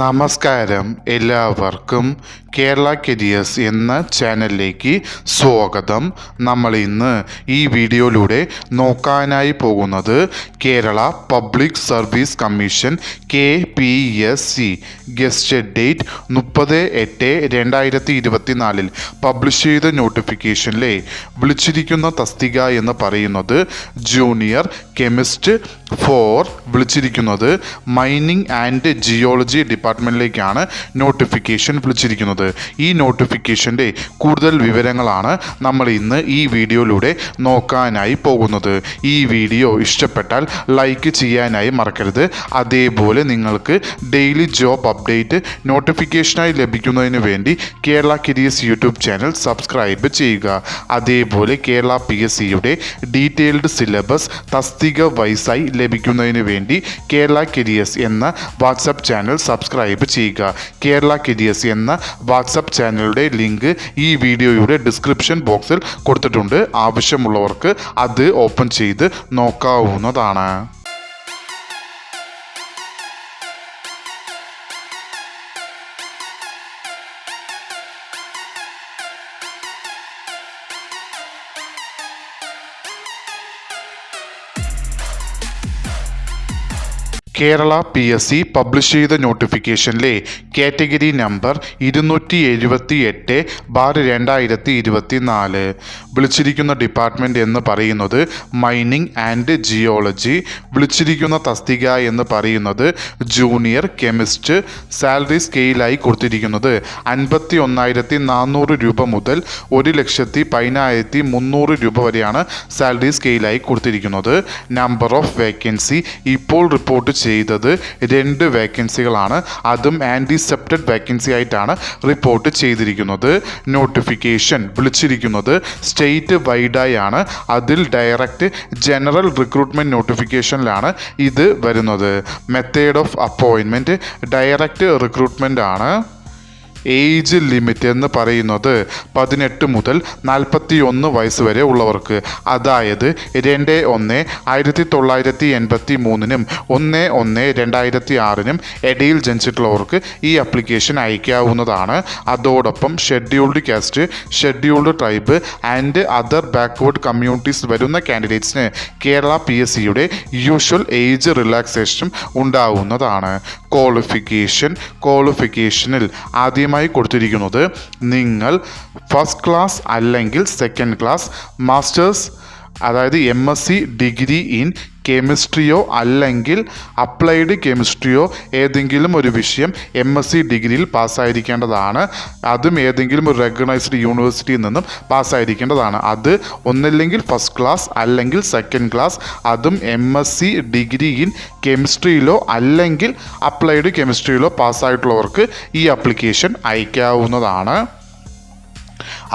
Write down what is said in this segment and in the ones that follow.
നമസ്കാരം, എല്ലാവർക്കും കേരള കരിയേഴ്സ് എന്ന ചാനലിലേക്ക് സ്വാഗതം. നമ്മൾ ഇന്ന് ഈ വീഡിയോയിലൂടെ നോക്കാനായി പോകുന്നത് Kerala public service commission KPSC gazetted date 30/8/2024 publish ചെയ്ത നോട്ടിഫിക്കേഷനിലെ വിളിച്ചിരിക്കുന്ന തസ്തിക എന്ന് പറയുന്നത് ജൂനിയർ കെമിസ്റ്റ് ഫോർ വിളിച്ചിരിക്കുന്നത് മൈനിങ് ആൻഡ് ജിയോളജി ഡിപ്പാർട്ട്മെൻറ്റിലേക്കാണ് നോട്ടിഫിക്കേഷൻ വിളിച്ചിരിക്കുന്നത്. ഈ നോട്ടിഫിക്കേഷൻ്റെ കൂടുതൽ വിവരങ്ങളാണ് നമ്മൾ ഇന്ന് ഈ വീഡിയോയിലൂടെ നോക്കാനായി പോകുന്നത്. ഈ വീഡിയോ ഇഷ്ടപ്പെട്ടാൽ ലൈക്ക് ചെയ്യാനായി മറക്കരുത്. അതേപോലെ നിങ്ങൾക്ക് ഡെയിലി ജോബ് അപ്ഡേറ്റ് നോട്ടിഫിക്കേഷനായി ലഭിക്കുന്നതിന് വേണ്ടി Kerala careers YouTube channel subscribe ചെയ്യുക. അതേപോലെ കേരള PSCയുടെ ഡീറ്റെയിൽഡ് സിലബസ് തസ്തിക വൈസായി ലഭിക്കുന്നതിന് വേണ്ടി കേരള കരിയേഴ്സ് എന്ന വാട്സപ്പ് ചാനൽ സബ്സ്ക്രൈബ് ചെയ്യുക. കേരള കരിയേഴ്സ് എന്ന വാട്സപ്പ് ചാനലിൻ്റെ ലിങ്ക് ഈ വീഡിയോയുടെ ഡിസ്ക്രിപ്ഷൻ ബോക്സിൽ കൊടുത്തിട്ടുണ്ട്. ആവശ്യമുള്ളവർക്ക് അത് ഓപ്പൺ ചെയ്ത് നോക്കാവുന്നതാണ്. കേരള PSC പബ്ലിഷ് ചെയ്ത നോട്ടിഫിക്കേഷനിലെ കാറ്റഗറി നമ്പർ 278/2024 വിളിച്ചിരിക്കുന്ന ഡിപ്പാർട്ട്മെൻറ്റ് എന്ന് പറയുന്നത് മൈനിങ് ആൻഡ് ജിയോളജി. വിളിച്ചിരിക്കുന്ന തസ്തിക എന്ന് പറയുന്നത് ജൂനിയർ കെമിസ്റ്റ്. സാലറി സ്കെയിലായി കൊടുത്തിരിക്കുന്നത് 51,400 രൂപ മുതൽ 1,10,300 രൂപ വരെയാണ് സാലറി സ്കെയിലായി കൊടുത്തിരിക്കുന്നത്. നമ്പർ ഓഫ് വേക്കൻസി ഇപ്പോൾ റിപ്പോർട്ട് ചെയ്തത് 2 വേക്കൻസികളാണ്. അതും ആൻറ്റിസെപ്റ്റഡ് വേക്കൻസി ആയിട്ടാണ് റിപ്പോർട്ട് ചെയ്തിരിക്കുന്നത്. നോട്ടിഫിക്കേഷൻ വിളിച്ചിരിക്കുന്നത് സ്റ്റേറ്റ് വൈഡായി ആണ്. അതിൽ ഡയറക്റ്റ് ജനറൽ റിക്രൂട്ട്മെൻറ്റ് നോട്ടിഫിക്കേഷനിലാണ് ഇത് വരുന്നത്. Method of appointment direct recruitment ആണ്. ഏജ് ലിമിറ്റ് എന്ന് പറയുന്നത് 18 മുതൽ 41 വയസ്സ് വരെ ഉള്ളവർക്ക്, അതായത് 2/1/1983 1/1/2006 ഇടയിൽ ജനിച്ചിട്ടുള്ളവർക്ക് ഈ ആപ്ലിക്കേഷൻ അയക്കാവുന്നതാണ്. അതോടൊപ്പം scheduled caste, scheduled tribe and other backward communities വരുന്ന കാൻഡിഡേറ്റ്സിന് കേരള PSCയുടെ യൂഷ്വൽ ഏജ് റിലാക്സേഷൻ ഉണ്ടാവുന്നതാണ്. ക്വാളിഫിക്കേഷനിൽ ആദ്യമായി കൊടുത്തിരിക്കുന്നത് നിങ്ങൾ ഫസ്റ്റ് ക്ലാസ് അല്ലെങ്കിൽ സെക്കൻഡ് ക്ലാസ് മാസ്റ്റേഴ്സ്, അതായത് MSc ഡിഗ്രി ഇൻ കെമിസ്ട്രിയോ അല്ലെങ്കിൽ അപ്ലൈഡ് കെമിസ്ട്രിയോ ഏതെങ്കിലും ഒരു വിഷയം MSc ഡിഗ്രിയിൽ പാസ്സായിരിക്കേണ്ടതാണ്. അതും ഏതെങ്കിലും ഒരു റെക്കഗ്നൈസ്ഡ് യൂണിവേഴ്സിറ്റിയിൽ നിന്നും പാസ്സായിരിക്കേണ്ടതാണ്. അത് ഒന്നില്ലെങ്കിൽ ഫസ്റ്റ് ക്ലാസ് അല്ലെങ്കിൽ സെക്കൻഡ് ക്ലാസ്, അതും MSc ഡിഗ്രി ഇൻ കെമിസ്ട്രിയിലോ അല്ലെങ്കിൽ അപ്ലൈഡ് കെമിസ്ട്രിയിലോ പാസ്സായിട്ടുള്ളവർക്ക് ഈ ആപ്ലിക്കേഷൻ അയക്കാവുന്നതാണ്.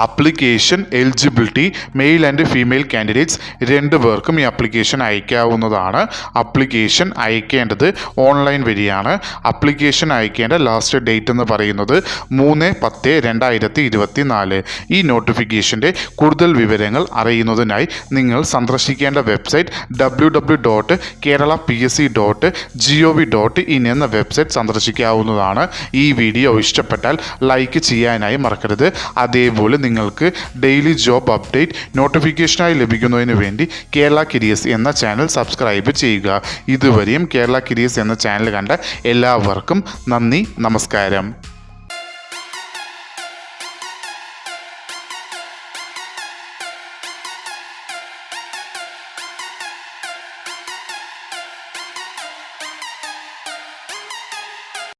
Application eligibility male and female candidates 2 പേർക്കും ഈ ആപ്ലിക്കേഷൻ അയക്കാവുന്നതാണ്. ആപ്ലിക്കേഷൻ അയക്കേണ്ടത് ഓൺലൈൻ വഴിയാണ്. ആപ്ലിക്കേഷൻ അയക്കേണ്ട ലാസ്റ്റ് ഡേറ്റ് എന്ന് പറയുന്നത് 3/10/2024. ഈ നോട്ടിഫിക്കേഷൻ്റെ കൂടുതൽ വിവരങ്ങൾ അറിയുന്നതിനായി നിങ്ങൾ സന്ദർശിക്കേണ്ട വെബ്സൈറ്റ് www.keralapsc.gov.in എന്ന വെബ്സൈറ്റ് സന്ദർശിക്കാവുന്നതാണ്. ഈ വീഡിയോ ഇഷ്ടപ്പെട്ടാൽ ലൈക്ക് ചെയ്യാനായി മറക്കരുത്. അതേപോലെ നിങ്ങൾക്ക് ഡെയിലി ജോബ് അപ്ഡേറ്റ് നോട്ടിഫിക്കേഷനായി ലഭിക്കുന്നതിന് വേണ്ടി കേരള കരിയേഴ്സ് എന്ന ചാനൽ സബ്സ്ക്രൈബ് ചെയ്യുക. ഇതുവരെയും കേരള കരിയേഴ്സ് എന്ന ചാനൽ കണ്ട എല്ലാവർക്കും നന്ദി, നമസ്കാരം.